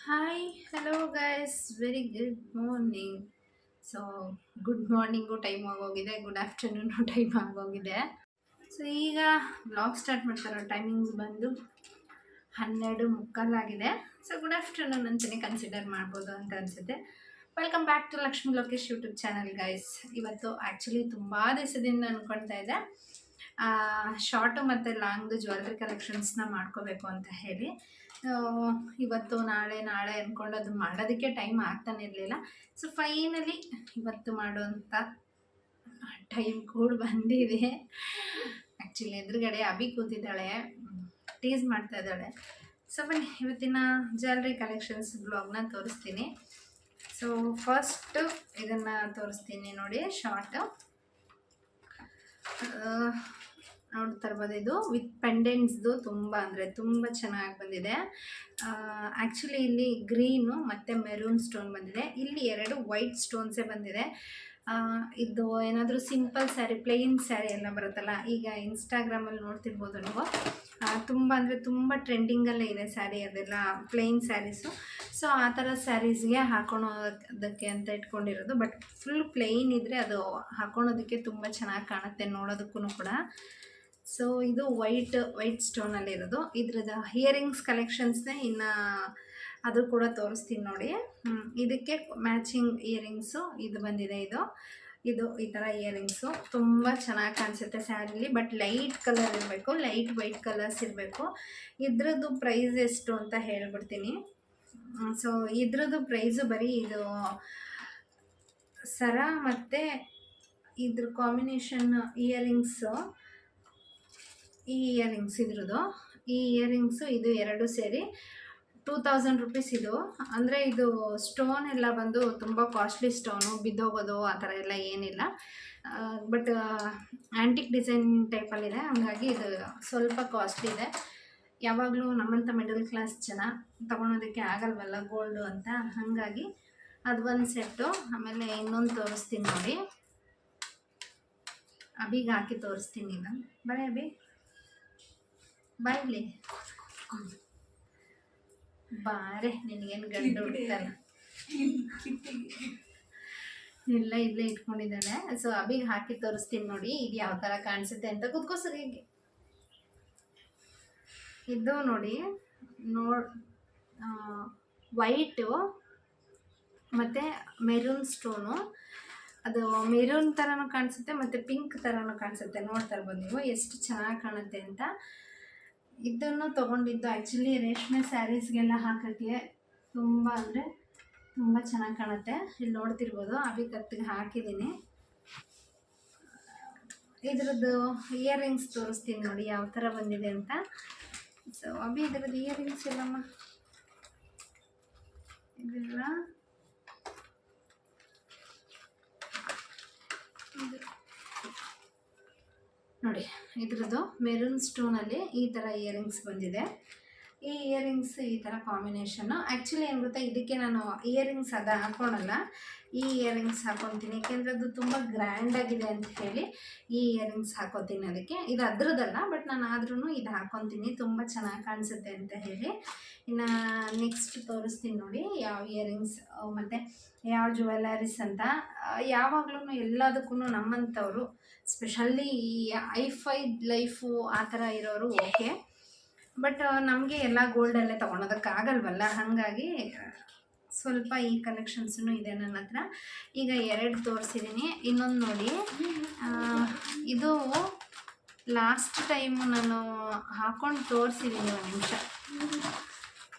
Hi hello guys very good morning. So good morning time ಆಗೋಗಿದೆ, good afternoon time ಆಗೋಗಿದೆ. So ಈಗ blog start ಮಾಡ್ತಾರೋ timings ಬಂದು 12:45 so good afternoon ಅಂತಲೇ consider ಮಾಡ್ಬೋದು ಅಂತ ಅನಿಸುತ್ತೆ. Welcome back to Lakshmi Lokesh YouTube channel guys. ಇವತ್ತು ಆ್ಯಕ್ಚುಲಿ ತುಂಬ ದಿವಸದಿಂದ ಅಂದ್ಕೊಳ್ತಾ ಇದ್ದೆ ಶಾರ್ಟು ಮತ್ತು ಲಾಂಗ್ದು ಜ್ಯುವೆಲ್ರಿ ಕಲೆಕ್ಷನ್ಸ್ನ ಮಾಡ್ಕೋಬೇಕು ಅಂತ ಹೇಳಿ. ಇವತ್ತು ನಾಳೆ ನಾಳೆ ಅಂದ್ಕೊಂಡು ಅದು ಮಾಡೋದಕ್ಕೆ ಟೈಮ್ ಆಗ್ತಾನೆ ಇರಲಿಲ್ಲ. ಸೊ ಫೈನಲಿ ಇವತ್ತು ಮಾಡುವಂಥ ಟೈಮ್ ಕೂಡ ಬಂದಿದೆ. ಆ್ಯಕ್ಚುಲಿ ಎದುರುಗಡೆ ಅಭಿ ಕೂತಿದ್ದಾಳೆ, ಟೀಸ್ ಮಾಡ್ತಾ ಇದ್ದಾಳೆ. ಸೊ ಬನ್ನಿ ಇವತ್ತಿನ ಜ್ಯುವೆಲ್ರಿ ಕಲೆಕ್ಷನ್ಸ್ ಬ್ಲಾಗ್ನ ತೋರಿಸ್ತೀನಿ. ಸೊ ಫಸ್ಟು ಇದನ್ನು ತೋರಿಸ್ತೀನಿ ನೋಡಿ, ಶಾರ್ಟು ನೋಡ್ತಾ ಇರ್ಬೋದು. ಇದು ವಿತ್ ಪೆಂಡೆಂಟ್ಸ್ದು ತುಂಬ ಅಂದರೆ ತುಂಬ ಚೆನ್ನಾಗಿ ಬಂದಿದೆ. ಆ್ಯಕ್ಚುಲಿ ಇಲ್ಲಿ ಗ್ರೀನು ಮತ್ತು ಮೆರೂನ್ ಸ್ಟೋನ್ ಬಂದಿದೆ, ಇಲ್ಲಿ 2 ವೈಟ್ ಸ್ಟೋನ್ಸೇ ಬಂದಿದೆ. ಇದು ಏನಾದರೂ ಸಿಂಪಲ್ ಸ್ಯಾರಿ, ಪ್ಲೇನ್ ಸ್ಯಾರಿ ಎಲ್ಲ ಬರುತ್ತಲ್ಲ, ಈಗ ಇನ್ಸ್ಟಾಗ್ರಾಮಲ್ಲಿ ನೋಡ್ತಿರ್ಬೋದು ನೀವು, ತುಂಬ ಅಂದರೆ ತುಂಬ ಟ್ರೆಂಡಿಂಗಲ್ಲೇ ಇದೆ ಸ್ಯಾರಿ, ಅದೆಲ್ಲ ಪ್ಲೇನ್ ಸ್ಯಾರೀಸು. ಸೊ ಆ ಥರ ಸ್ಯಾರೀಸ್ಗೆ ಹಾಕೊಳೋದಕ್ಕೆ ಅಂತ ಇಟ್ಕೊಂಡಿರೋದು. ಬಟ್ ಫುಲ್ ಪ್ಲೇನ್ ಇದ್ದರೆ ಅದು ಹಾಕೊಳೋದಕ್ಕೆ ತುಂಬ ಚೆನ್ನಾಗಿ ಕಾಣುತ್ತೆ ನೋಡೋದಕ್ಕೂ ಕೂಡ. ಸೊ ಇದು ವೈಟ್ ಸ್ಟೋನಲ್ಲಿ ಇರೋದು. ಇದ್ರದ್ದು ಇಯರಿಂಗ್ಸ್ ಕಲೆಕ್ಷನ್ಸ್ನೇ ಇನ್ನು ಅದು ಕೂಡ ತೋರಿಸ್ತೀನಿ ನೋಡಿ. ಇದಕ್ಕೆ ಮ್ಯಾಚಿಂಗ್ ಇಯರಿಂಗ್ಸು ಇದು ಬಂದಿದೆ. ಇದು ಈ ಥರ ಇಯರಿಂಗ್ಸು ತುಂಬ ಚೆನ್ನಾಗಿ ಕಾಣಿಸುತ್ತೆ ಸ್ಯಾರಿಲಿ. ಬಟ್ ಲೈಟ್ ಕಲರ್ ಇರಬೇಕು, ಲೈಟ್ ವೈಟ್ ಕಲರ್ಸ್ ಇರಬೇಕು. ಇದ್ರದ್ದು ಪ್ರೈಸ್ ಎಷ್ಟು ಅಂತ ಹೇಳ್ಬಿಡ್ತೀನಿ. ಸೊ ಇದ್ರದ್ದು ಪ್ರೈಸು ಬರೀ ಇದು ಸರ ಮತ್ತು ಇದ್ರ ಕಾಂಬಿನೇಷನ್ ಇಯರಿಂಗ್ಸು, ಈ ಇಯರಿಂಗ್ಸ್ ಇದ್ರದ್ದು, ಈ ಇಯರಿಂಗ್ಸು ಇದು 2 ಸೇರಿ 2000 ರುಪೀಸ್. ಇದು ಅಂದರೆ ಇದು ಸ್ಟೋನ್ ಎಲ್ಲ ಬಂದು ತುಂಬ ಕಾಸ್ಟ್ಲಿ ಸ್ಟೋನು, ಬಿದ್ದೋಗೋದು ಆ ಥರ ಎಲ್ಲ ಏನಿಲ್ಲ. ಬಟ್ ಆ್ಯಂಟಿಕ್ ಡಿಸೈನ್ ಟೈಪಲ್ಲಿದೆ, ಹಾಗಾಗಿ ಇದು ಸ್ವಲ್ಪ ಕಾಸ್ಟ್ಲಿ ಇದೆ. ಯಾವಾಗಲೂ ನಮ್ಮಂಥ ಮಿಡಲ್ ಕ್ಲಾಸ್ ಜನ ತೊಗೊಳೋದಕ್ಕೆ ಆಗಲ್ವಲ್ಲ ಗೋಲ್ಡು ಅಂತ, ಹಾಗಾಗಿ ಅದು ಒಂದು ಸೆಟ್ಟು. ಆಮೇಲೆ ಇನ್ನೊಂದು ತೋರಿಸ್ತೀನಿ ನೋಡಿ, ಅಭಿಗೆ ಹಾಕಿ ತೋರಿಸ್ತೀನಿ. ಈಗ ಬರೀ ಅಭಿ ಬಾಯ್ಲಿ, ಬಾರೆ ನಿನಗೇನು ಗಂಡು ಹುಡ್ತಾನೆ ಎಲ್ಲ ಇಲ್ಲೇ ಇಟ್ಕೊಂಡಿದ್ದಾಳೆ. ಸೊ ಅಭಿಗೆ ಹಾಕಿ ತೋರಿಸ್ತೀನಿ ನೋಡಿ ಇದು ಯಾವ ಥರ ಕಾಣಿಸುತ್ತೆ ಅಂತ. ಕೂತ್ಕೋ ಸರಿಯಾಗಿ. ಇದು ನೋಡಿ, ವೈಟು ಮತ್ತು ಮೆರೂನ್ ಸ್ಟೋನು, ಅದು ಮೆರೂನ್ ಥರನೂ ಕಾಣಿಸುತ್ತೆ ಮತ್ತು ಪಿಂಕ್ ಥರನೂ ಕಾಣಿಸುತ್ತೆ. ನೋಡ್ತಾ ಇರ್ಬೋದು ನೀವು ಎಷ್ಟು ಚೆನ್ನಾಗಿ ಕಾಣುತ್ತೆ ಅಂತ. ಇದನ್ನು ತೊಗೊಂಡಿದ್ದು ಆ್ಯಕ್ಚುಲಿ ರೇಷ್ಮೆ ಸ್ಯಾರೀಸ್ಗೆಲ್ಲ ಹಾಕೋಕ್ಕೆ ತುಂಬ ಅಂದರೆ ತುಂಬ ಚೆನ್ನಾಗಿ ಕಾಣುತ್ತೆ. ಇಲ್ಲಿ ನೋಡ್ತಿರ್ಬೋದು, ಅಭಿ ಕತ್ತಿಗೆ ಹಾಕಿದ್ದೀನಿ. ಇದ್ರದ್ದು ಇಯರಿಂಗ್ಸ್ ತೋರಿಸ್ತೀನಿ ನೋಡಿ ಯಾವ ಥರ ಬಂದಿದೆ ಅಂತ. ಸೊ ಅಭಿ ಇದ್ರದ್ದು ಇಯರಿಂಗ್ಸ್ ಎಲ್ಲಮ್ಮ ಇದೆಲ್ಲ ನೋಡಿ, ಇದ್ರದ್ದು ಮೆರೂನ್ ಸ್ಟೋನಲ್ಲಿ ಈ ಥರ ಇಯರಿಂಗ್ಸ್ ಬಂದಿದೆ. ಈ ಇಯರಿಂಗ್ಸ್ ಈ ಥರ ಕಾಂಬಿನೇಷನ್ನು. ಆ್ಯಕ್ಚುಲಿ ಏನು ಗೊತ್ತಾ, ಇದಕ್ಕೆ ನಾನು ಇಯರಿಂಗ್ಸ್ ಅದು ಹಾಕ್ಕೊಳಲ್ಲ, ಈ ಇಯರಿಂಗ್ಸ್ ಹಾಕ್ಕೊತೀನಿ. ಏಕೆಂದರೆ ಅದು ತುಂಬ ಗ್ರ್ಯಾಂಡಾಗಿದೆ ಅಂತ ಹೇಳಿ ಈ ಇಯರಿಂಗ್ಸ್ ಹಾಕೋತೀನಿ. ಅದಕ್ಕೆ ಇದು ಅದ್ರದ್ದಲ್ಲ, ಬಟ್ ನಾನು ಆದ್ರೂ ಇದು ಹಾಕ್ಕೊತೀನಿ, ತುಂಬ ಚೆನ್ನಾಗಿ ಕಾಣಿಸುತ್ತೆ ಅಂತ ಹೇಳಿ. ಇನ್ನು ನೆಕ್ಸ್ಟ್ ತೋರಿಸ್ತೀನಿ ನೋಡಿ ಯಾವ ಇಯರಿಂಗ್ಸ್ ಮತ್ತು ಯಾವ ಜ್ಯುವೆಲರೀಸ್ ಅಂತ. ಯಾವಾಗಲೂ ಎಲ್ಲದಕ್ಕೂ ನಮ್ಮಂಥವ್ರು, ಸ್ಪೆಷಲಿ ಈ ಐಫೈ ಲೈಫು ಆ ಥರ ಇರೋರು ಓಕೆ, ಬಟ್ ನಮಗೆ ಎಲ್ಲ ಗೋಲ್ಡಲ್ಲೇ ತೊಗೊಳೋದಕ್ಕಾಗಲ್ವಲ್ಲ, ಹಾಗಾಗಿ ಸ್ವಲ್ಪ ಈ ಕಲೆಕ್ಷನ್ಸೂ ಇದೆ ನನ್ನ ಹತ್ರ. ಈಗ 2 ತೋರಿಸಿದ್ದೀನಿ. ಇನ್ನೊಂದು ನೋಡಿ, ಇದು ಲಾಸ್ಟ್ ಟೈಮು ನಾನು ಹಾಕ್ಕೊಂಡು ತೋರಿಸಿದ್ದೀನಿ. ಒಂದು ನಿಮಿಷ,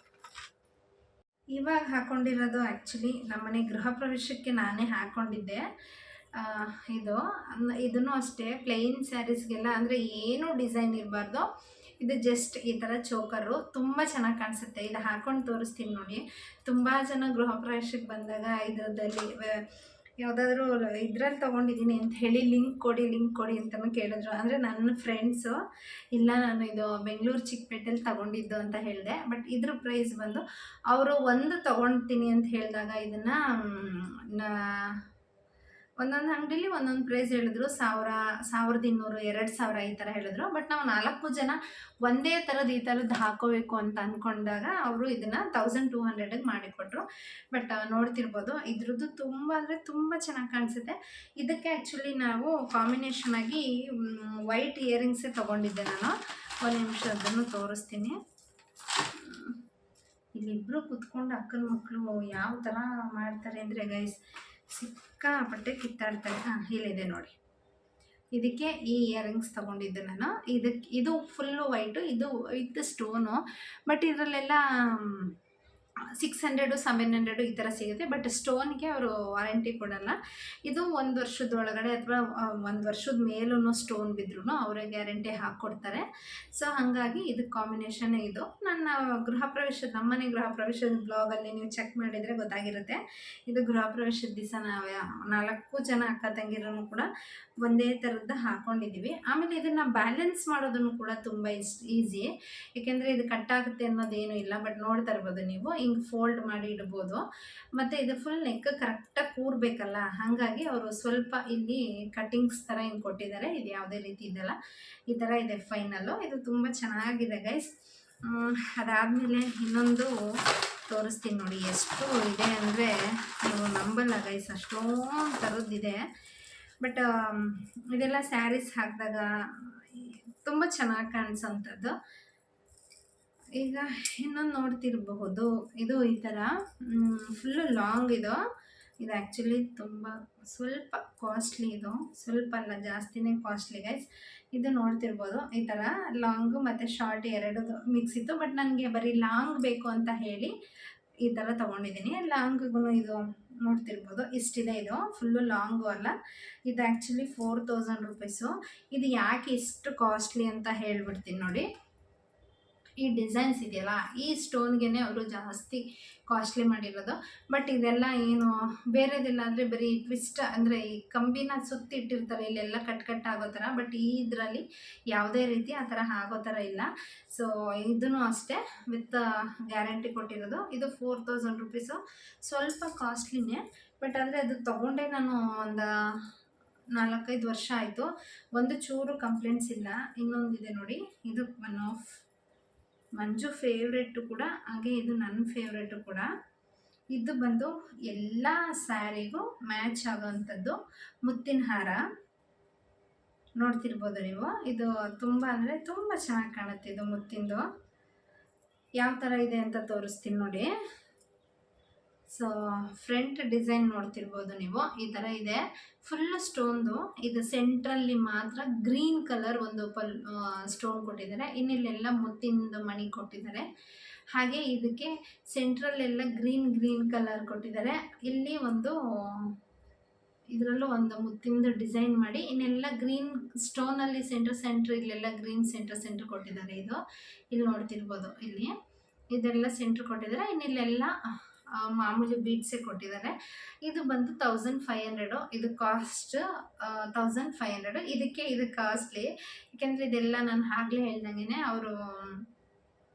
ಇವಾಗ ಹಾಕ್ಕೊಂಡಿರೋದು ಆ್ಯಕ್ಚುಲಿ ನಮ್ಮನೆ ಗೃಹ ಪ್ರವೇಶಕ್ಕೆ ನಾನೇ ಹಾಕ್ಕೊಂಡಿದ್ದೆ. ಇದನ್ನು ಅಷ್ಟೇ ಪ್ಲೈನ್ ಸ್ಯಾರೀಸ್ಗೆಲ್ಲ, ಅಂದರೆ ಏನೂ ಡಿಸೈನ್ ಇರಬಾರ್ದು. ಇದು ಜಸ್ಟ್ ಈ ಥರ ಚೋಕರು ತುಂಬ ಚೆನ್ನಾಗಿ ಕಾಣಿಸುತ್ತೆ. ಇದು ಹಾಕ್ಕೊಂಡು ತೋರಿಸ್ತೀನಿ ನೋಡಿ. ತುಂಬ ಜನ ಗೃಹ ಪ್ರವೇಶಕ್ಕೆ ಬಂದಾಗ ಇದರಲ್ಲಿ ಯಾವುದಾದ್ರೂ ಇದ್ರಲ್ಲಿ ತೊಗೊಂಡಿದ್ದೀನಿ ಅಂತ ಹೇಳಿ ಲಿಂಕ್ ಕೊಡಿ ಅಂತಲೂ ಕೇಳಿದ್ರು. ಅಂದರೆ ನನ್ನ ಫ್ರೆಂಡ್ಸು, ಇಲ್ಲ ನಾನು ಇದು ಬೆಂಗಳೂರು ಚಿಕ್ಕಪೇಟೆಯಲ್ಲಿ ತೊಗೊಂಡಿದ್ದು ಅಂತ ಹೇಳಿದೆ. ಬಟ್ ಇದ್ರ ಪ್ರೈಸ್ ಬಂದು ಅವರು ಒಂದು ತೊಗೊಳ್ತೀನಿ ಅಂತ ಹೇಳಿದಾಗ ಇದನ್ನು ಒಂದೊಂದು ಅಂಗಡಿಲಿ ಒಂದೊಂದು ಪ್ರೈಸ್ ಹೇಳಿದ್ರು. 1000, 1200, 2000 ಈ ಥರ ಹೇಳಿದ್ರು. ಬಟ್ ನಾವು 4 ಜನ ಒಂದೇ ಥರದ್ದು ಈ ಥರದ್ದು ಹಾಕೋಬೇಕು ಅಂತ ಅಂದ್ಕೊಂಡಾಗ ಅವರು ಇದನ್ನು 1200ಗೆ ಮಾಡಿಕೊಟ್ರು. ಬಟ್ ನೋಡ್ತಿರ್ಬೋದು ಇದ್ರದ್ದು ತುಂಬ ಅಂದರೆ ತುಂಬ ಚೆನ್ನಾಗಿ ಕಾಣಿಸುತ್ತೆ. ಇದಕ್ಕೆ ಆ್ಯಕ್ಚುಲಿ ನಾವು ಕಾಂಬಿನೇಷನ್ ಆಗಿ ವೈಟ್ ಇಯರಿಂಗ್ಸೇ ತೊಗೊಂಡಿದ್ದೆ ನಾನು. ಒಂದು ನಿಮಿಷ ಅದನ್ನು ತೋರಿಸ್ತೀನಿ. ಇಲ್ಲಿಬ್ಬರು ಕುತ್ಕೊಂಡು ಅಕ್ಕನ ಮಕ್ಕಳು ಯಾವ ಥರ ಮಾಡ್ತಾರೆ ಅಂದರೆ ಗೈಸ್, ಸಿಕ್ಕಾಪಟ್ಟೆ ಕಿತ್ತಾಡ್ತಾರೆ. ಇಲ್ಲಿದೆ ನೋಡಿ, ಇದಕ್ಕೆ ಈ ಇಯರಿಂಗ್ಸ್ ತೊಗೊಂಡಿದ್ದೆ ನಾನು. ಇದು ಫುಲ್ಲು ವೈಟು, ಇದು ವಿತ್ ಸ್ಟೋನು. ಬಟ್ ಇದರಲ್ಲೆಲ್ಲ 600, 700 ಈ ಥರ ಸಿಗುತ್ತೆ. ಬಟ್ ಸ್ಟೋನ್ಗೆ ಅವರು ವಾರಂಟಿ ಕೊಡಲ್ಲ. ಇದು 1 ವರ್ಷದೊಳಗಡೆ ಅಥವಾ 1 ವರ್ಷದ ಮೇಲೂ ಸ್ಟೋನ್ ಬಿದ್ರೂ ಅವರೇ ಗ್ಯಾರಂಟಿ ಹಾಕ್ಕೊಡ್ತಾರೆ. ಸೊ ಹಾಗಾಗಿ ಇದಕ್ಕೆ ಕಾಂಬಿನೇಷನ್ನೇ ಇದು. ನನ್ನ ನಮ್ಮನೆ ಗೃಹ ಪ್ರವೇಶದ ಬ್ಲಾಗಲ್ಲಿ ನೀವು ಚೆಕ್ ಮಾಡಿದರೆ ಗೊತ್ತಾಗಿರುತ್ತೆ. ಇದು ಗೃಹ ಪ್ರವೇಶದ ದಿವಸ ನಾವು 4 ಜನ ಅಕ್ಕ ತಂಗಿರೂ ಕೂಡ ಒಂದೇ ಥರದ್ದು ಹಾಕ್ಕೊಂಡಿದ್ದೀವಿ. ಆಮೇಲೆ ಇದನ್ನು ಬ್ಯಾಲೆನ್ಸ್ ಮಾಡೋದನ್ನು ಕೂಡ ತುಂಬ ಈಸಿ, ಏಕೆಂದರೆ ಇದು ಕಟ್ಟಾಗುತ್ತೆ ಅನ್ನೋದೇನೂ ಇಲ್ಲ. ಬಟ್ ನೋಡ್ತಾ ಇರ್ಬೋದು ನೀವು, ಹಿಂಗೆ ಫೋಲ್ಡ್ ಮಾಡಿ ಇಡ್ಬೋದು. ಮತ್ತು ಇದು ಫುಲ್ ನೆಕ್ ಕರೆಕ್ಟಾಗಿ ಕೂರಬೇಕಲ್ಲ, ಹಾಗಾಗಿ ಅವರು ಸ್ವಲ್ಪ ಇಲ್ಲಿ ಕಟ್ಟಿಂಗ್ಸ್ ಥರ ಹಿಂಗೆ ಕೊಟ್ಟಿದ್ದಾರೆ. ಇದು ಯಾವುದೇ ರೀತಿ ಇದೆಲ್ಲ ಈ ಥರ ಇದೆ ಫೈನಲ್ಲು. ಇದು ತುಂಬ ಚೆನ್ನಾಗಿದೆ ಗೈಸ್. ಅದಾದಮೇಲೆ ಇನ್ನೊಂದು ತೋರಿಸ್ತೀನಿ ನೋಡಿ, ಎಷ್ಟು ಇದೆ ಅಂದರೆ ನೀವು ನಂಬಲ್ಲ ಗೈಸ್, ಅಷ್ಟೊಂದು ಥರದ್ದಿದೆ. ಬಟ್ ಇದೆಲ್ಲ ಸ್ಯಾರೀಸ್ ಹಾಕಿದಾಗ ತುಂಬ ಚೆನ್ನಾಗಿ ಕಾಣಿಸೋಂಥದ್ದು. ಈಗ ಇನ್ನೊಂದು ನೋಡ್ತಿರಬಹುದು, ಇದು ಈ ಥರ ಫುಲ್ಲು ಲಾಂಗ್ ಇದು ಆ್ಯಕ್ಚುಲಿ ತುಂಬ ಸ್ವಲ್ಪ ಕಾಸ್ಟ್ಲಿ. ಇದು ಸ್ವಲ್ಪ ಅಲ್ಲ, ಜಾಸ್ತಿನೇ ಕಾಸ್ಟ್ಲಿ ಗೈಸ್. ಇದು ನೋಡ್ತಿರ್ಬೋದು, ಈ ಥರ ಲಾಂಗು ಮತ್ತು ಶಾರ್ಟ್ ಎರಡು ಮಿಕ್ಸ್ ಇತ್ತು. ಬಟ್ ನನಗೆ ಬರೀ ಲಾಂಗ್ ಬೇಕು ಅಂತ ಹೇಳಿ ಈ ಥರ ತೊಗೊಂಡಿದ್ದೀನಿ. ಲಾಂಗಿಗೂ ಇದು ನೋಡ್ತಿರ್ಬೋದು ಇಷ್ಟಿದೆ. ಇದು ಫುಲ್ಲು ಲಾಂಗು ಅಲ್ಲ, ಇದು ಆ್ಯಕ್ಚುಲಿ 4000 ರುಪೀಸು. ಇದು ಯಾಕೆ ಇಷ್ಟು ಕಾಸ್ಟ್ಲಿ ಅಂತ ಹೇಳ್ಬಿಡ್ತೀನಿ ನೋಡಿ. ಈ ಡಿಸೈನ್ಸ್ ಇದೆಯಲ್ಲ, ಈ ಸ್ಟೋನ್ಗೆ ಅವರು ಜಾಸ್ತಿ ಕಾಸ್ಟ್ಲಿ ಮಾಡಿರೋದು. ಬಟ್ ಇದೆಲ್ಲ ಏನು ಬೇರೆದಿಲ್ಲ ಅಂದರೆ ಬರೀ ಟ್ವಿಸ್ಟ್ ಅಂದರೆ ಈ ಕಂಬಿನ ಸುತ್ತಿ ಇಟ್ಟಿರ್ತಾರೆ ಇಲ್ಲೆಲ್ಲ ಕಟ್ ಆಗೋ ಥರ. ಬಟ್ ಇದರಲ್ಲಿ ಯಾವುದೇ ರೀತಿ ಆ ಥರ ಆಗೋ ಥರ ಇಲ್ಲ. ಸೊ ಇದೂ ಅಷ್ಟೇ ವಿತ್ ಗ್ಯಾರಂಟಿ ಕೊಟ್ಟಿರೋದು. ಇದು 4000 ರುಪೀಸು, ಸ್ವಲ್ಪ ಕಾಸ್ಟ್ಲಿನೇ. ಬಟ್ ಅಂದರೆ ಅದು ತೊಗೊಂಡೇ ನಾನು ಒಂದು 4-5 ವರ್ಷ ಆಯಿತು, ಒಂದು ಚೂರು ಕಂಪ್ಲೇಂಟ್ಸ್ ಇಲ್ಲ. ಇನ್ನೊಂದಿದೆ ನೋಡಿ, ಇದು ಒನ್ ಆಫ್ ಮಂಜು ಫೇವ್ರೆಟ್ಟು ಕೂಡ, ಹಾಗೆ ಇದು ನನ್ನ ಫೇವ್ರೆಟು ಕೂಡ. ಇದು ಬಂದು ಎಲ್ಲ ಸ್ಯಾರಿಗೂ ಮ್ಯಾಚ್ ಆಗೋವಂಥದ್ದು ಮುತ್ತಿನ ಹಾರ. ನೋಡ್ತಿರ್ಬೋದು ನೀವು, ಇದು ತುಂಬ ಅಂದರೆ ತುಂಬ ಚೆನ್ನಾಗಿ ಕಾಣುತ್ತೆ. ಇದು ಮುತ್ತಿಂದು ಯಾವ ಥರ ಇದೆ ಅಂತ ತೋರಿಸ್ತೀನಿ ನೋಡಿ. ಸೊ ಫ್ರಂಟ್ ಡಿಸೈನ್ ನೋಡ್ತಿರ್ಬೋದು ನೀವು, ಈ ಥರ ಇದೆ ಫುಲ್ ಸ್ಟೋನ್ದು. ಇದು ಸೆಂಟ್ರಲ್ಲಿ ಮಾತ್ರ ಗ್ರೀನ್ ಕಲರ್ ಒಂದು ಸ್ಟೋನ್ ಕೊಟ್ಟಿದ್ದಾರೆ, ಇನ್ನಿಲ್ಲೆಲ್ಲ ಮುತ್ತಿಂದು ಮಣಿ ಕೊಟ್ಟಿದ್ದಾರೆ. ಹಾಗೆ ಇದಕ್ಕೆ ಸೆಂಟ್ರಲ್ಲೆಲ್ಲ ಗ್ರೀನ್ ಕಲರ್ ಕೊಟ್ಟಿದ್ದಾರೆ. ಇಲ್ಲಿ ಒಂದು ಇದರಲ್ಲೂ ಒಂದು ಮುತ್ತಿಂದು ಡಿಸೈನ್ ಮಾಡಿ, ಇನ್ನೆಲ್ಲ ಗ್ರೀನ್ ಸ್ಟೋನಲ್ಲಿ ಸೆಂಟ್ರ್ ಇಲ್ಲೆಲ್ಲ ಗ್ರೀನ್ ಸೆಂಟ್ರ್ ಕೊಟ್ಟಿದ್ದಾರೆ. ಇದು ಇಲ್ಲಿ ನೋಡ್ತಿರ್ಬೋದು, ಇಲ್ಲಿ ಇದೆಲ್ಲ ಸೆಂಟ್ರ್ ಕೊಟ್ಟಿದ್ದಾರೆ. ಇನ್ನಿಲ್ಲೆಲ್ಲ ಮಾಮೂಲಿ ಬೀಡ್ಸೇ ಕೊಟ್ಟಿದ್ದಾರೆ. ಇದು ಬಂದು 1500. ಇದು ಕಾಸ್ಟ್ 1500. ಇದು ಕಾಸ್ಟ್ಲಿ, ಯಾಕೆಂದರೆ ಇದೆಲ್ಲ ನಾನು ಆಗಲೇ ಹೇಳ್ದಂಗೆ ಅವರು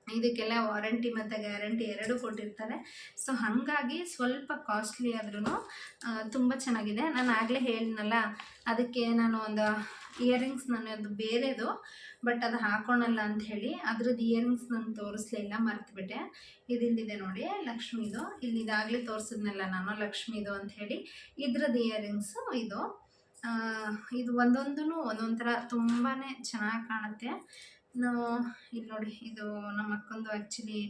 ಇದಕ್ಕೆಲ್ಲ ವಾರಂಟಿ ಮತ್ತು ಗ್ಯಾರಂಟಿ ಎರಡೂ ಕೊಟ್ಟಿರ್ತಾರೆ. ಸೊ ಹಾಗಾಗಿ ಸ್ವಲ್ಪ ಕಾಸ್ಟ್ಲಿ ಆದ್ರೂ ತುಂಬ ಚೆನ್ನಾಗಿದೆ. ನಾನು ಆಗಲೇ ಹೇಳಿದ್ನಲ್ಲ, ಅದಕ್ಕೆ ನಾನು ಒಂದು ಇಯರಿಂಗ್ಸ್ ನನ್ನದು ಬೇರೆದು, ಬಟ್ ಅದು ಹಾಕೋಣಲ್ಲ ಅಂಥೇಳಿ ಅದ್ರದ್ದು ಇಯರಿಂಗ್ಸ್ ನಾನು ತೋರಿಸ್ಲಿಲ್ಲ, ಮರ್ತುಬಿಟ್ಟೆ. ಇದಿಲ್ಲಿದೆ ನೋಡಿ ಲಕ್ಷ್ಮಿದು, ಇಲ್ಲಿ ಇದಾಗಲೇ ತೋರಿಸಿದ್ನಲ್ಲ ನಾನು ಲಕ್ಷ್ಮಿದು ಅಂಥೇಳಿ. ಇದ್ರದ್ದು ಇಯರಿಂಗ್ಸು ಇದು ಒಂದೊಂದೂ ಒಂದೊಂದು ಥರ ತುಂಬಾ ಚೆನ್ನಾಗಿ ಕಾಣುತ್ತೆ. ಇಲ್ಲಿ ನೋಡಿ, ಇದು ನಮ್ಮ ಅಕ್ಕಂದು ಆ್ಯಕ್ಚುಲಿ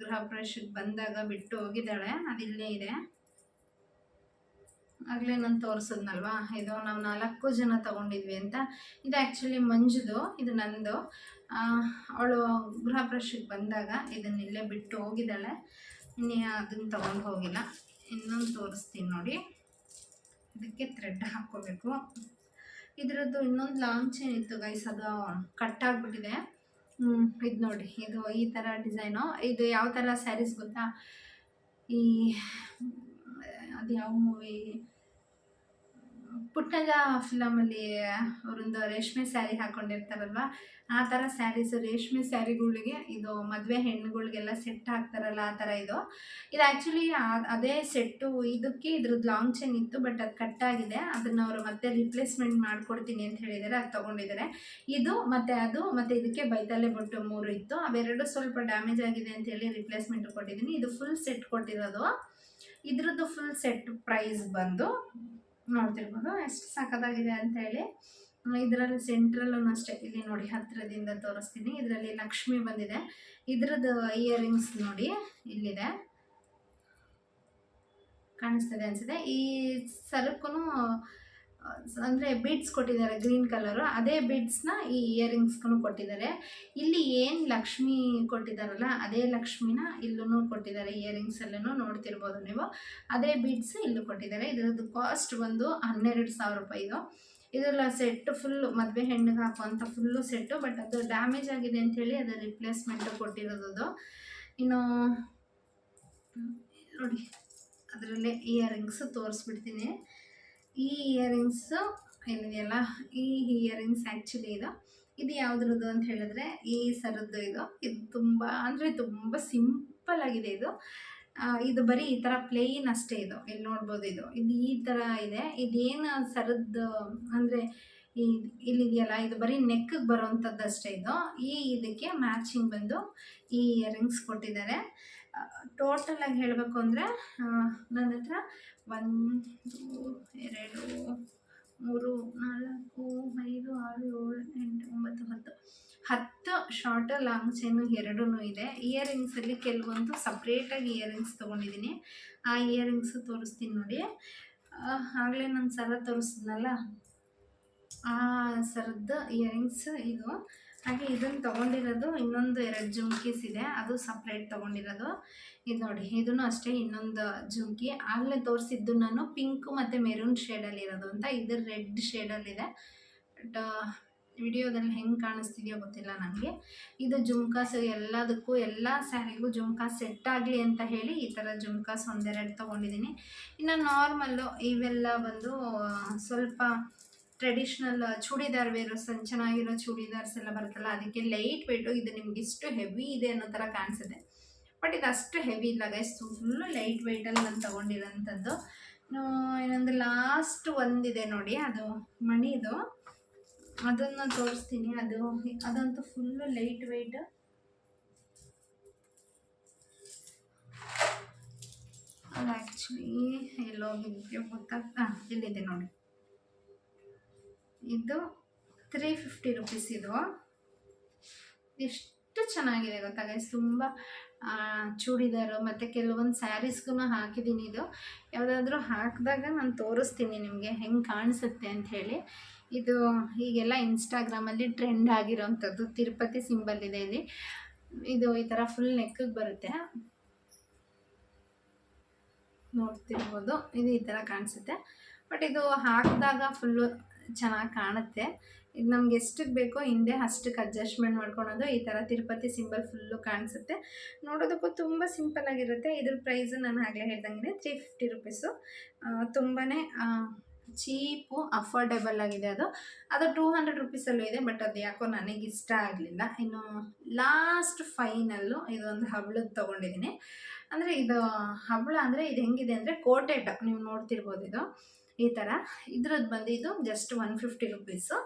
ಗೃಹ ಪ್ರವೇಶಕ್ಕೆ ಬಂದಾಗ ಬಿಟ್ಟು ಹೋಗಿದ್ದಾಳೆ, ಅದಿಲ್ಲೇ ಇದೆ. ಆಗಲೇ ನಾನು ತೋರಿಸಿದ್ನಲ್ವಾ, ಇದು ನಾವು 4 ಜನ ತೊಗೊಂಡಿದ್ವಿ ಅಂತ. ಇದು ಆ್ಯಕ್ಚುಲಿ ಮಂಜುದು, ಇದು ನಂದು. ಅವಳು ಗೃಹ ಪ್ರವೇಶಕ್ಕೆ ಬಂದಾಗ ಇದನ್ನಿಲ್ಲೇ ಬಿಟ್ಟು ಹೋಗಿದ್ದಾಳೆ, ಅದನ್ನು ತೊಗೊಂಡು ಹೋಗಿಲ್ಲ. ಇನ್ನೊಂದು ತೋರಿಸ್ತೀನಿ ನೋಡಿ, ಇದಕ್ಕೆ ಥ್ರೆಡ್ ಹಾಕ್ಕೋಬೇಕು. ಇದರದ್ದು ಇನ್ನೊಂದು ಲಾಂಗ್ ಚೈನ್ ಇತ್ತು ಗೈಸ್, ಅದು ಕಟ್ಟಾಗ್ಬಿಟ್ಟಿದೆ. ಇದು ನೋಡಿ, ಇದು ಈ ಥರ ಡಿಸೈನು. ಇದು ಯಾವ ಥರ ಸ್ಯಾರೀಸ್ ಗೊತ್ತಾ, ಈ ಅದು ಯಾವ ಮೂವಿ, ಪುಟ್ಟಗ ಫಿಲಮಲ್ಲಿ ಅವರೊಂದು ರೇಷ್ಮೆ ಸ್ಯಾರಿ ಹಾಕ್ಕೊಂಡಿರ್ತಾರಲ್ವ, ಆ ಥರ ಸ್ಯಾರೀಸು, ರೇಷ್ಮೆ ಸ್ಯಾರಿಗಳಿಗೆ ಇದು ಮದುವೆ ಹೆಣ್ಣುಗಳಿಗೆಲ್ಲ ಸೆಟ್ ಹಾಕ್ತಾರಲ್ಲ ಆ ಥರ ಇದು. ಇದು ಆ್ಯಕ್ಚುಲಿ ಅದೇ ಸೆಟ್ಟು, ಇದಕ್ಕೆ ಇದ್ರದ್ದು ಲಾಂಗ್ ಚೈನ್ ಇತ್ತು, ಬಟ್ ಅದು ಕಟ್ಟಾಗಿದೆ. ಅದನ್ನು ಅವರು ಮತ್ತೆ ರಿಪ್ಲೇಸ್ಮೆಂಟ್ ಮಾಡಿಕೊಡ್ತೀನಿ ಅಂತ ಹೇಳಿದ್ದಾರೆ, ಅದು ತೊಗೊಂಡಿದ್ದಾರೆ. ಇದು ಮತ್ತು ಅದು ಮತ್ತು ಇದಕ್ಕೆ ಬೈತಲೆ ಬೊಟ್ಟು 3 ಇತ್ತು, ಅವೆರಡು ಸ್ವಲ್ಪ ಡ್ಯಾಮೇಜ್ ಆಗಿದೆ ಅಂತೇಳಿ ರಿಪ್ಲೇಸ್ಮೆಂಟ್ ಕೊಟ್ಟಿದ್ದೀನಿ. ಇದು ಫುಲ್ ಸೆಟ್ ಕೊಟ್ಟಿರೋದು. ಇದ್ರದ್ದು ಫುಲ್ ಸೆಟ್ ಪ್ರೈಸ್ ಬಂದು ನೋಡ್ತಿರ್ಬೋದು ಎಷ್ಟು ಸಖತ್ತಾಗಿದೆ ಅಂತ ಹೇಳಿ. ಇದರಲ್ಲಿ ಸೆಂಟ್ರಲ್ಲೂ ಅಷ್ಟೇ, ಇಲ್ಲಿ ನೋಡಿ ಹತ್ತಿರದಿಂದ ತೋರಿಸ್ತೀನಿ. ಇದರಲ್ಲಿ ಲಕ್ಷ್ಮಿ ಬಂದಿದೆ. ಇದ್ರದ್ದು ಇಯರಿಂಗ್ಸ್ ನೋಡಿ ಇಲ್ಲಿದೆ, ಕಾಣಿಸ್ತದೆ ಅನಿಸುತ್ತೆ. ಈ ಸರಕ್ಕೂ ಅಂದರೆ ಬೀಡ್ಸ್ ಕೊಟ್ಟಿದ್ದಾರೆ ಗ್ರೀನ್ ಕಲರು, ಅದೇ ಬೀಡ್ಸ್ನ ಈ ಇಯರಿಂಗ್ಸ್ಗೂ ಕೊಟ್ಟಿದ್ದಾರೆ. ಇಲ್ಲಿ ಏನು ಲಕ್ಷ್ಮಿ ಕೊಟ್ಟಿದ್ದಾರಲ್ಲ ಅದೇ ಲಕ್ಷ್ಮಿನ ಇಲ್ಲೂ ಕೊಟ್ಟಿದ್ದಾರೆ. ಇಯರಿಂಗ್ಸಲ್ಲೂ ನೋಡ್ತಿರ್ಬೋದು ನೀವು, ಅದೇ ಬೀಡ್ಸ್ ಇಲ್ಲೂ ಕೊಟ್ಟಿದ್ದಾರೆ. ಇದರದ್ದು ಕಾಸ್ಟ್ ಬಂದು 12,000 ರೂಪಾಯಿ. ಇದೆಲ್ಲ ಸೆಟ್ಟು ಫುಲ್ಲು ಮದುವೆ ಹೆಣ್ಣಿಗೆ ಹಾಕುವಂಥ ಫುಲ್ಲು ಸೆಟ್ಟು, ಬಟ್ ಅದು ಡ್ಯಾಮೇಜ್ ಆಗಿದೆ ಅಂಥೇಳಿ ಅದು ರಿಪ್ಲೇಸ್ಮೆಂಟು ಕೊಟ್ಟಿರೋದು. ಇನ್ನು ನೋಡಿ ಅದರಲ್ಲೇ ಇಯರಿಂಗ್ಸು ತೋರಿಸ್ಬಿಡ್ತೀನಿ. ಈ ಇಯರಿಂಗ್ಸು ಏನಿದೆಯಲ್ಲ, ಈ ಇಯರಿಂಗ್ಸ್ ಆ್ಯಕ್ಚುಲಿ ಇದು ಯಾವುದ್ರದ್ದು ಅಂತ ಹೇಳಿದ್ರೆ ಈ ಸರದ್ದು. ಇದು ತುಂಬ ಅಂದರೆ ತುಂಬ ಸಿಂಪಲ್ ಆಗಿದೆ. ಇದು ಬರೀ ಈ ಥರ ಪ್ಲೇನ್ ಅಷ್ಟೇ. ಇಲ್ಲಿ ನೋಡ್ಬೋದು, ಇದು ಈ ಥರ ಇದೆ. ಇದೇನು ಸರದ್ದು ಅಂದರೆ ಇಲ್ಲಿದೆಯಲ್ಲ, ಇದು ಬರೀ ನೆಕ್ಗೆ ಬರೋವಂಥದ್ದು ಅಷ್ಟೇ. ಇದಕ್ಕೆ ಮ್ಯಾಚಿಂಗ್ ಬಂದು ಈ ಇಯರಿಂಗ್ಸ್ ಕೊಟ್ಟಿದ್ದಾರೆ. ಟೋಟಲಾಗಿ ಹೇಳಬೇಕು ಅಂದರೆ ನನ್ನ ಹತ್ರ 1 2 3 4 5 6 7 8 9 10 ಶಾರ್ಟ್ ಲಾಂಗ್ ಚೈನು ಎರಡೂ ಇದೆ. ಇಯರಿಂಗ್ಸಲ್ಲಿ ಕೆಲವೊಂದು ಸಪ್ರೇಟಾಗಿ ಇಯರಿಂಗ್ಸ್ ತೊಗೊಂಡಿದ್ದೀನಿ. ಆ ಇಯರಿಂಗ್ಸು ತೋರಿಸ್ತೀನಿ ನೋಡಿ. ಆಗಲೇ ನಾನು ಸರ ತೋರಿಸಿದ್ನಲ್ಲ, ಆ ಸರದ್ದು ಇಯರಿಂಗ್ಸ್ ಇದು. ಹಾಗೆ ಇದನ್ನು ತೊಗೊಂಡಿರೋದು ಇನ್ನೊಂದು 2 ಜುಮ್ಕೀಸ್ ಇದೆ, ಅದು ಸಪ್ರೇಟ್ ತೊಗೊಂಡಿರೋದು. ಇದು ನೋಡಿ, ಇದೂ ಅಷ್ಟೇ ಇನ್ನೊಂದು ಜುಮ್ಕಿ. ಆಗಲೇ ತೋರಿಸಿದ್ದು ನಾನು ಪಿಂಕು ಮತ್ತು ಮೆರೂನ್ ಶೇಡಲ್ಲಿರೋದು ಅಂತ, ಇದು ರೆಡ್ ಶೇಡಲ್ಲಿದೆ. ಬಟ್ ವಿಡಿಯೋದಲ್ಲಿ ಹೆಂಗೆ ಕಾಣಿಸ್ತಿದೆಯೋ ಗೊತ್ತಿಲ್ಲ ನನಗೆ. ಇದು ಜುಮ್ಕಾಸು ಎಲ್ಲದಕ್ಕೂ, ಎಲ್ಲ ಸ್ಯಾರಿಗೂ ಜುಮ್ಕಾಸ್ ಸೆಟ್ ಆಗಲಿ ಅಂತ ಹೇಳಿ ಈ ಥರ ಜುಮ್ಕಾಸ್ 1-2 ತೊಗೊಂಡಿದ್ದೀನಿ. ಇನ್ನು ನಾರ್ಮಲ್ಲು ಇವೆಲ್ಲ ಬಂದು ಸ್ವಲ್ಪ ಟ್ರೆಡಿಷ್ನಲ್ ಚೂಡಿದಾರ್ ವೇರು, ಚೆನ್ನಾಗಿರೋ ಚೂಡಿದಾರ್ಸ್ ಎಲ್ಲ ಬರುತ್ತಲ್ಲ, ಅದಕ್ಕೆ ಲೈಟ್ ವೆಯ್ಟು. ಇದು ನಿಮ್ಗೆ ಇಷ್ಟು ಹೆವಿ ಇದೆ ಅನ್ನೋ ಥರ ಕಾಣಿಸುತ್ತೆ, ಬಟ್ ಇದು ಅಷ್ಟು ಹೆವಿ ಇಲ್ಲ ಗೈಸ್, ಫುಲ್ಲು ಲೈಟ್ ವೆಯ್ಟಲ್ಲಿ ನಾನು ತೊಗೊಂಡಿರೋಂಥದ್ದು. ಇನ್ನೊಂದು ಲಾಸ್ಟ್ ಒಂದಿದೆ ನೋಡಿ, ಅದು ಮಣಿದು, ಅದನ್ನು ತೋರಿಸ್ತೀನಿ. ಅದಂತೂ ಫುಲ್ಲು ಲೈಟ್ ವೆಯ್ಟ್. ಅದು ಆ್ಯಕ್ಚುಲಿ ಎಲ್ಲೋಗಿದ್ದೆ ಇಲ್ಲಿದೆ ನೋಡಿ. ಇದು 350 ರುಪೀಸ್. ಎಷ್ಟು ಚೆನ್ನಾಗಿದೆ ಗೊತ್ತಾ ಗೈಸ್. ತುಂಬ ಚೂಡಿದಾರು ಮತ್ತು ಕೆಲವೊಂದು ಸ್ಯಾರೀಸ್ಗೂ ಹಾಕಿದ್ದೀನಿ. ಯಾವುದಾದ್ರೂ ಹಾಕಿದಾಗ ನಾನು ತೋರಿಸ್ತೀನಿ ನಿಮಗೆ ಹೆಂಗೆ ಕಾಣಿಸುತ್ತೆ ಅಂಥೇಳಿ. ಇದು ಈಗೆಲ್ಲ ಇನ್ಸ್ಟಾಗ್ರಾಮಲ್ಲಿ ಟ್ರೆಂಡ್ ಆಗಿರೋವಂಥದ್ದು. ತಿರುಪತಿ ಸಿಂಬಲ್ ಇದೆ ಇಲ್ಲಿ. ಇದು ಈ ಥರ ಫುಲ್ ನೆಕ್ಕಿಗೆ ಬರುತ್ತೆ, ನೋಡ್ತಿರ್ಬೋದು. ಇದು ಈ ಥರ ಕಾಣಿಸುತ್ತೆ, ಬಟ್ ಇದು ಹಾಕಿದಾಗ ಫುಲ್ಲು ಚೆನ್ನಾಗಿ ಕಾಣುತ್ತೆ. ಇದು ನಮ್ಗೆ ಎಷ್ಟಕ್ಕೆ ಬೇಕೋ ಹಿಂದೆ ಅಷ್ಟಕ್ಕೆ ಅಡ್ಜಸ್ಟ್ಮೆಂಟ್ ಮಾಡ್ಕೊಳೋದು. ಈ ಥರ ತಿರುಪತಿ ಸಿಂಬಲ್ ಫುಲ್ಲು ಕಾಣಿಸುತ್ತೆ, ನೋಡೋದಕ್ಕೂ ತುಂಬ ಸಿಂಪಲ್ಲಾಗಿರುತ್ತೆ. ಇದ್ರ ಪ್ರೈಸು ನಾನು ಆಗಲೇ ಹೇಳ್ದಂಗೆ 350 ರುಪೀಸು. ತುಂಬಾ ಚೀಪು, ಅಫೋರ್ಡೆಬಲ್ ಆಗಿದೆ. ಅದು 200 ರುಪೀಸಲ್ಲೂ ಇದೆ, ಬಟ್ ಅದು ಯಾಕೋ ನನಗೆ ಇಷ್ಟ ಆಗಲಿಲ್ಲ. ಇನ್ನು ಲಾಸ್ಟ್ ಫೈನಲ್ಲು ಇದೊಂದು ಹಬ್ಳದ್ದು ತೊಗೊಂಡಿದ್ದೀನಿ. ಅಂದರೆ ಇದು ಹಬ್ಬಳ ಅಂದರೆ ಇದು ಹೆಂಗಿದೆ ಅಂದರೆ ಕೋಟೆಡ್, ನೀವು ನೋಡ್ತಿರ್ಬೋದು. ಈ ಥರ ಇದ್ರದ್ದು ಬಂದು ಇದು ಜಸ್ಟ್ 150 ರುಪೀಸು.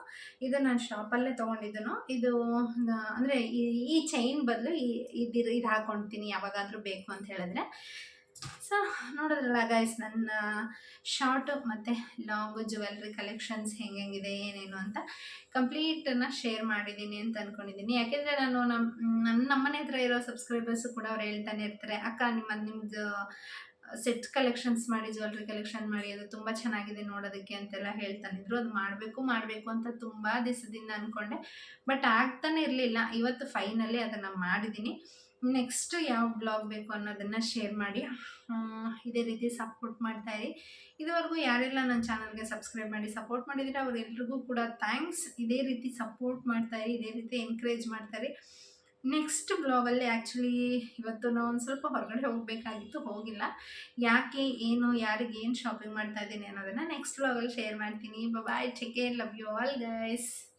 ಇದು ನಾನು ಶಾಪಲ್ಲೇ ತೊಗೊಂಡಿದ್ದನು. ಇದು ಅಂದರೆ ಈ ಚೈನ್ ಬದಲು ಇದು ಹಾಕ್ಕೊಳ್ತೀನಿ ಯಾವಾಗಾದರೂ ಬೇಕು ಅಂತ ಹೇಳಿದ್ರೆ. ಸೊ ನೋಡಿದ್ರಲ್ಲ ಗೈಸ್, ನನ್ನ ಶಾರ್ಟು ಮತ್ತು ಲಾಂಗು ಜ್ಯುವೆಲ್ರಿ ಕಲೆಕ್ಷನ್ಸ್ ಹೆಂಗಿದೆ ಏನೇನು ಅಂತ ಕಂಪ್ಲೀಟನ್ನು ಶೇರ್ ಮಾಡಿದ್ದೀನಿ ಅಂತ ಅಂದ್ಕೊಂಡಿದ್ದೀನಿ. ಯಾಕೆಂದರೆ ನಾನು ನಮ್ಮನೆ ಹತ್ರ ಇರೋ ಸಬ್ಸ್ಕ್ರೈಬರ್ಸು ಕೂಡ ಅವ್ರು ಹೇಳ್ತಾನೆ ಇರ್ತಾರೆ, ಅಕ್ಕ ನಿಮ್ಮದು ಸೆಟ್ ಕಲೆಕ್ಷನ್ಸ್ ಮಾಡಿ, ಜ್ಯುವೆಲ್ರಿ ಕಲೆಕ್ಷನ್ ಮಾಡಿ, ಅದು ತುಂಬ ಚೆನ್ನಾಗಿದೆ ನೋಡೋದಕ್ಕೆ ಅಂತೆಲ್ಲ ಹೇಳ್ತಾನಿದ್ರು. ಅದು ಮಾಡಬೇಕು ಅಂತ ತುಂಬ ದಿವಸದಿಂದ ಅಂದ್ಕೊಂಡೆ, ಬಟ್ ಆಗ್ತಾನೆ ಇರಲಿಲ್ಲ. ಇವತ್ತು ಫೈನಲಿ ಅದನ್ನು ಮಾಡಿದ್ದೀನಿ. ನೆಕ್ಸ್ಟ್ ಯಾವ ಬ್ಲಾಗ್ ಬೇಕು ಅನ್ನೋದನ್ನು ಶೇರ್ ಮಾಡಿ. ಇದೇ ರೀತಿ ಸಪೋರ್ಟ್ ಮಾಡ್ತಾಯಿರಿ. ಇದುವರೆಗೂ ಯಾರೆಲ್ಲ ನನ್ನ ಚಾನಲ್ಗೆ ಸಬ್ಸ್ಕ್ರೈಬ್ ಮಾಡಿ ಸಪೋರ್ಟ್ ಮಾಡಿದರೆ ಅವರೆಲ್ರಿಗೂ ಕೂಡ ಥ್ಯಾಂಕ್ಸ್. ಇದೇ ರೀತಿ ಸಪೋರ್ಟ್ ಮಾಡ್ತಾಯಿರಿ, ಇದೇ ರೀತಿ ಎನ್ಕರೇಜ್ ಮಾಡ್ತಾಯಿರಿ. ನೆಕ್ಸ್ಟ್ ಬ್ಲಾಗಲ್ಲಿ ಆ್ಯಕ್ಚುಲಿ ಇವತ್ತು ನಾವು ಒಂದು ಸ್ವಲ್ಪ ಹೊರಗಡೆ ಹೋಗಬೇಕಾಗಿತ್ತು, ಹೋಗಿಲ್ಲ. ಯಾಕೆ, ಏನು, ಯಾರಿಗೆ ಏನು ಶಾಪಿಂಗ್ ಮಾಡ್ತಾ ಇದ್ದೀನಿ ಅನ್ನೋದನ್ನು ನೆಕ್ಸ್ಟ್ ಬ್ಲಾಗಲ್ಲಿ ಶೇರ್ ಮಾಡ್ತೀನಿ. Bye, take care, love you all guys.